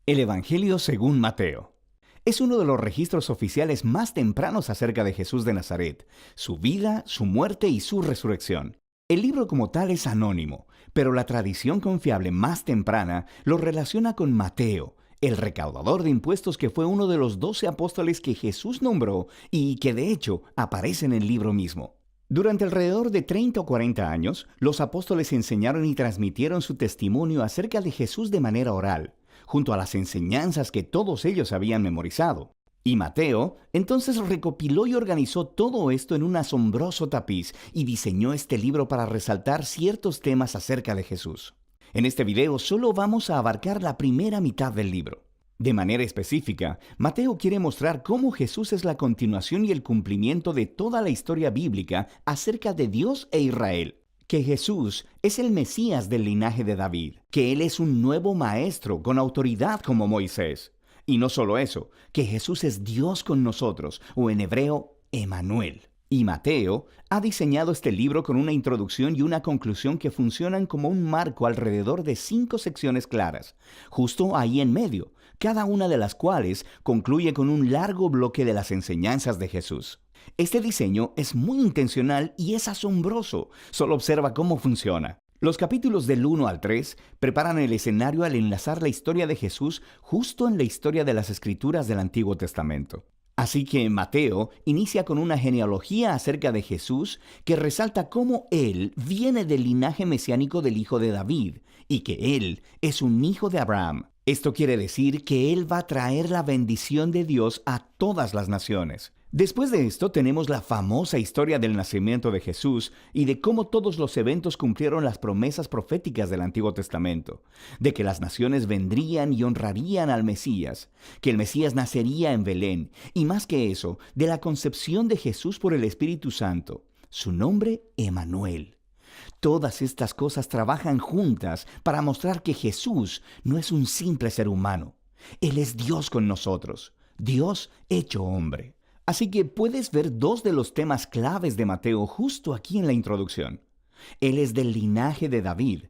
El Evangelio según Mateo. Es uno de los registros oficiales más tempranos acerca de Jesús de Nazaret, su vida, su muerte y su resurrección. El libro como tal es anónimo, pero la tradición confiable más temprana lo relaciona con Mateo, el recaudador de impuestos que fue uno de los 12 apóstoles que Jesús nombró y que de hecho aparece en el libro mismo. Durante alrededor de 30 o 40 años, los apóstoles enseñaron y transmitieron su testimonio acerca de Jesús de manera oral, junto a las enseñanzas que todos ellos habían memorizado. Y Mateo entonces recopiló y organizó todo esto en un asombroso tapiz y diseñó este libro para resaltar ciertos temas acerca de Jesús. En este video solo vamos a abarcar la primera mitad del libro. De manera específica, Mateo quiere mostrar cómo Jesús es la continuación y el cumplimiento de toda la historia bíblica acerca de Dios e Israel. Que Jesús es el Mesías del linaje de David, que Él es un nuevo maestro con autoridad como Moisés. Y no solo eso, que Jesús es Dios con nosotros, o en hebreo, Emanuel. Y Mateo ha diseñado este libro con una introducción y una conclusión que funcionan como un marco alrededor de 5 secciones claras, justo ahí en medio, cada una de las cuales concluye con un largo bloque de las enseñanzas de Jesús. Este diseño es muy intencional y es asombroso. Solo observa cómo funciona. Los capítulos del 1 al 3 preparan el escenario al enlazar la historia de Jesús justo en la historia de las Escrituras del Antiguo Testamento. Así que Mateo inicia con una genealogía acerca de Jesús que resalta cómo Él viene del linaje mesiánico del hijo de David y que Él es un hijo de Abraham. Esto quiere decir que Él va a traer la bendición de Dios a todas las naciones. Después de esto tenemos la famosa historia del nacimiento de Jesús y de cómo todos los eventos cumplieron las promesas proféticas del Antiguo Testamento, de que las naciones vendrían y honrarían al Mesías, que el Mesías nacería en Belén, y más que eso, de la concepción de Jesús por el Espíritu Santo, su nombre Emanuel. Todas estas cosas trabajan juntas para mostrar que Jesús no es un simple ser humano. Él es Dios con nosotros, Dios hecho hombre. Así que puedes ver 2 de los temas claves de Mateo justo aquí en la introducción. Él es del linaje de David.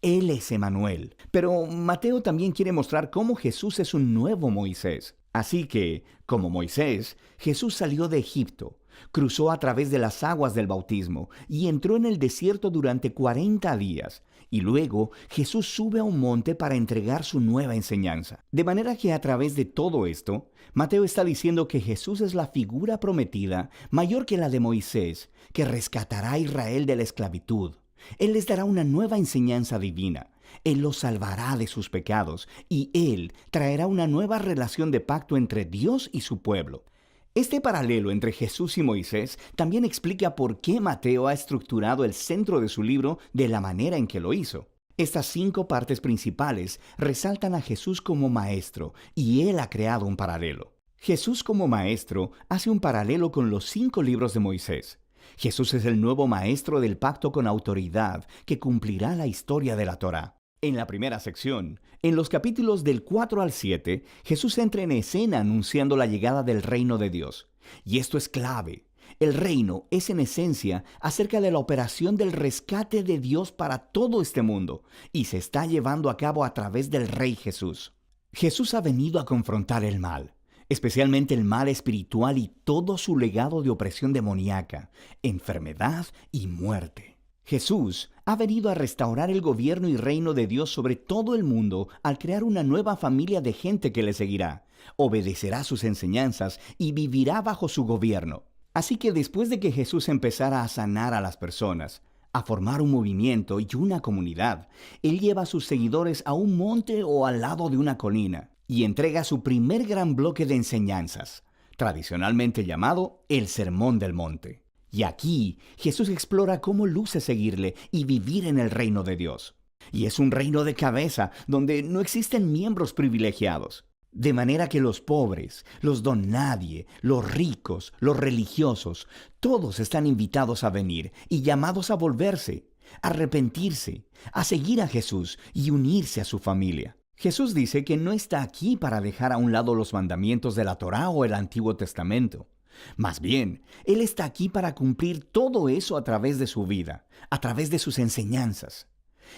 Él es Emanuel. Pero Mateo también quiere mostrar cómo Jesús es un nuevo Moisés. Así que, como Moisés, Jesús salió de Egipto, cruzó a través de las aguas del bautismo y entró en el desierto durante 40 días. Y luego Jesús sube a un monte para entregar su nueva enseñanza. De manera que a través de todo esto, Mateo está diciendo que Jesús es la figura prometida mayor que la de Moisés, que rescatará a Israel de la esclavitud. Él les dará una nueva enseñanza divina. Él los salvará de sus pecados y Él traerá una nueva relación de pacto entre Dios y su pueblo. Este paralelo entre Jesús y Moisés también explica por qué Mateo ha estructurado el centro de su libro de la manera en que lo hizo. Estas 5 partes principales resaltan a Jesús como maestro y Él ha creado un paralelo. Jesús como maestro hace un paralelo con los 5 libros de Moisés. Jesús es el nuevo maestro del pacto con autoridad que cumplirá la historia de la Torá. En la primera sección, en los capítulos del 4 al 7, Jesús entra en escena anunciando la llegada del reino de Dios. Y esto es clave. El reino es en esencia acerca de la operación del rescate de Dios para todo este mundo y se está llevando a cabo a través del Rey Jesús. Jesús ha venido a confrontar el mal, especialmente el mal espiritual y todo su legado de opresión demoníaca, enfermedad y muerte. Jesús ha venido a restaurar el gobierno y reino de Dios sobre todo el mundo al crear una nueva familia de gente que le seguirá, obedecerá sus enseñanzas y vivirá bajo su gobierno. Así que después de que Jesús empezara a sanar a las personas, a formar un movimiento y una comunidad, Él lleva a sus seguidores a un monte o al lado de una colina y entrega su primer gran bloque de enseñanzas, tradicionalmente llamado el Sermón del Monte. Y aquí Jesús explora cómo luce seguirle y vivir en el reino de Dios. Y es un reino de cabeza donde no existen miembros privilegiados. De manera que los pobres, los don nadie, los ricos, los religiosos, todos están invitados a venir y llamados a volverse, a arrepentirse, a seguir a Jesús y unirse a su familia. Jesús dice que no está aquí para dejar a un lado los mandamientos de la Torá o el Antiguo Testamento. Más bien, Él está aquí para cumplir todo eso a través de su vida, a través de sus enseñanzas.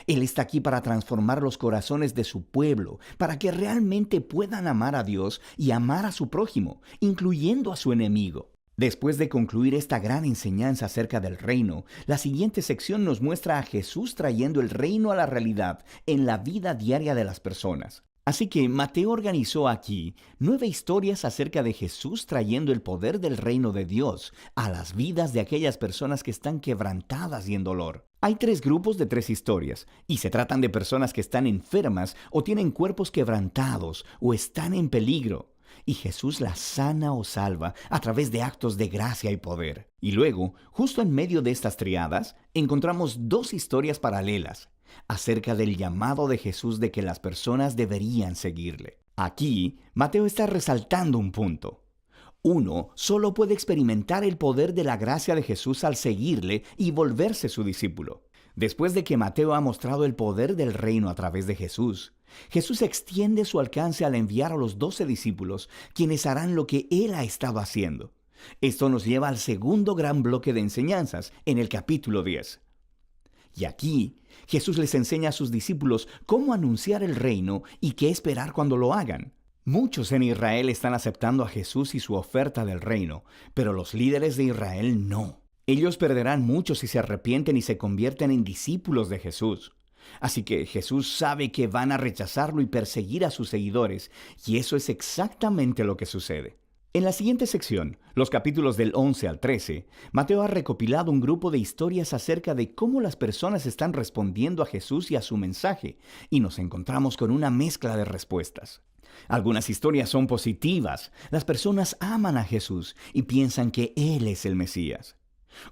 Él está aquí para transformar los corazones de su pueblo, para que realmente puedan amar a Dios y amar a su prójimo, incluyendo a su enemigo. Después de concluir esta gran enseñanza acerca del reino, la siguiente sección nos muestra a Jesús trayendo el reino a la realidad en la vida diaria de las personas. Así que Mateo organizó aquí 9 historias acerca de Jesús trayendo el poder del reino de Dios a las vidas de aquellas personas que están quebrantadas y en dolor. Hay 3 grupos de 3 historias, y se tratan de personas que están enfermas o tienen cuerpos quebrantados o están en peligro. Y Jesús las sana o salva a través de actos de gracia y poder. Y luego, justo en medio de estas triadas, encontramos 2 historias paralelas acerca del llamado de Jesús de que las personas deberían seguirle. Aquí, Mateo está resaltando un punto. Uno solo puede experimentar el poder de la gracia de Jesús al seguirle y volverse su discípulo. Después de que Mateo ha mostrado el poder del reino a través de Jesús, Jesús extiende su alcance al enviar a los 12 discípulos, quienes harán lo que Él ha estado haciendo. Esto nos lleva al segundo gran bloque de enseñanzas en el capítulo 10. Y aquí, Jesús les enseña a sus discípulos cómo anunciar el reino y qué esperar cuando lo hagan. Muchos en Israel están aceptando a Jesús y su oferta del reino, pero los líderes de Israel no. Ellos perderán mucho si se arrepienten y se convierten en discípulos de Jesús. Así que Jesús sabe que van a rechazarlo y perseguir a sus seguidores, y eso es exactamente lo que sucede. En la siguiente sección, los capítulos del 11 al 13, Mateo ha recopilado un grupo de historias acerca de cómo las personas están respondiendo a Jesús y a su mensaje, y nos encontramos con una mezcla de respuestas. Algunas historias son positivas, las personas aman a Jesús y piensan que Él es el Mesías.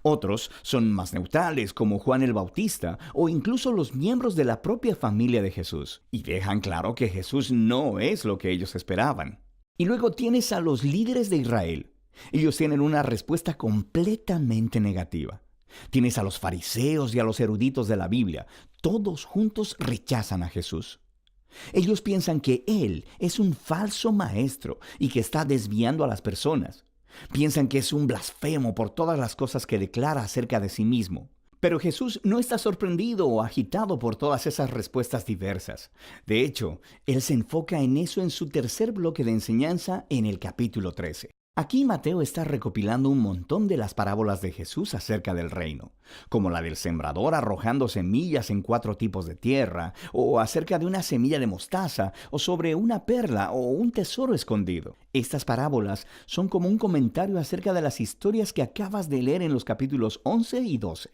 Otros son más neutrales, como Juan el Bautista, o incluso los miembros de la propia familia de Jesús, y dejan claro que Jesús no es lo que ellos esperaban. Y luego tienes a los líderes de Israel. Ellos tienen una respuesta completamente negativa. Tienes a los fariseos y a los eruditos de la Biblia. Todos juntos rechazan a Jesús. Ellos piensan que Él es un falso maestro y que está desviando a las personas. Piensan que es un blasfemo por todas las cosas que declara acerca de sí mismo. Pero Jesús no está sorprendido o agitado por todas esas respuestas diversas. De hecho, Él se enfoca en eso en su tercer bloque de enseñanza en el capítulo 13. Aquí Mateo está recopilando un montón de las parábolas de Jesús acerca del reino, como la del sembrador arrojando semillas en 4 tipos de tierra, o acerca de una semilla de mostaza, o sobre una perla o un tesoro escondido. Estas parábolas son como un comentario acerca de las historias que acabas de leer en los capítulos 11 y 12.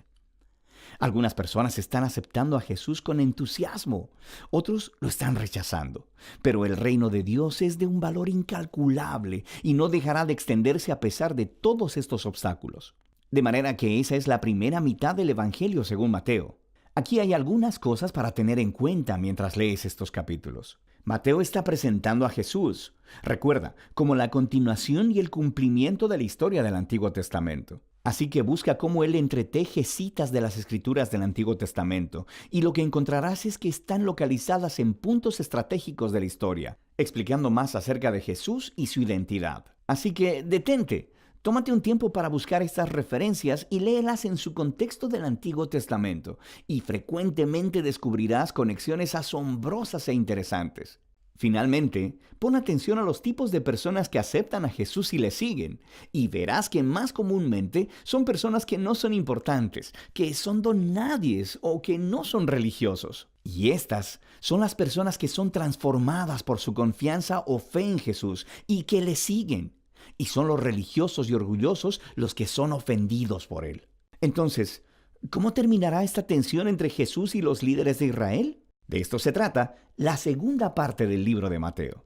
Algunas personas están aceptando a Jesús con entusiasmo, otros lo están rechazando. Pero el reino de Dios es de un valor incalculable y no dejará de extenderse a pesar de todos estos obstáculos. De manera que esa es la primera mitad del Evangelio según Mateo. Aquí hay algunas cosas para tener en cuenta mientras lees estos capítulos. Mateo está presentando a Jesús, recuerda, como la continuación y el cumplimiento de la historia del Antiguo Testamento. Así que busca cómo él entreteje citas de las Escrituras del Antiguo Testamento, y lo que encontrarás es que están localizadas en puntos estratégicos de la historia, explicando más acerca de Jesús y su identidad. Así que detente, tómate un tiempo para buscar estas referencias y léelas en su contexto del Antiguo Testamento, y frecuentemente descubrirás conexiones asombrosas e interesantes. Finalmente, pon atención a los tipos de personas que aceptan a Jesús y le siguen, y verás que más comúnmente son personas que no son importantes, que son donadies o que no son religiosos. Y estas son las personas que son transformadas por su confianza o fe en Jesús y que le siguen. Y son los religiosos y orgullosos los que son ofendidos por él. Entonces, ¿cómo terminará esta tensión entre Jesús y los líderes de Israel? De esto se trata la segunda parte del libro de Mateo.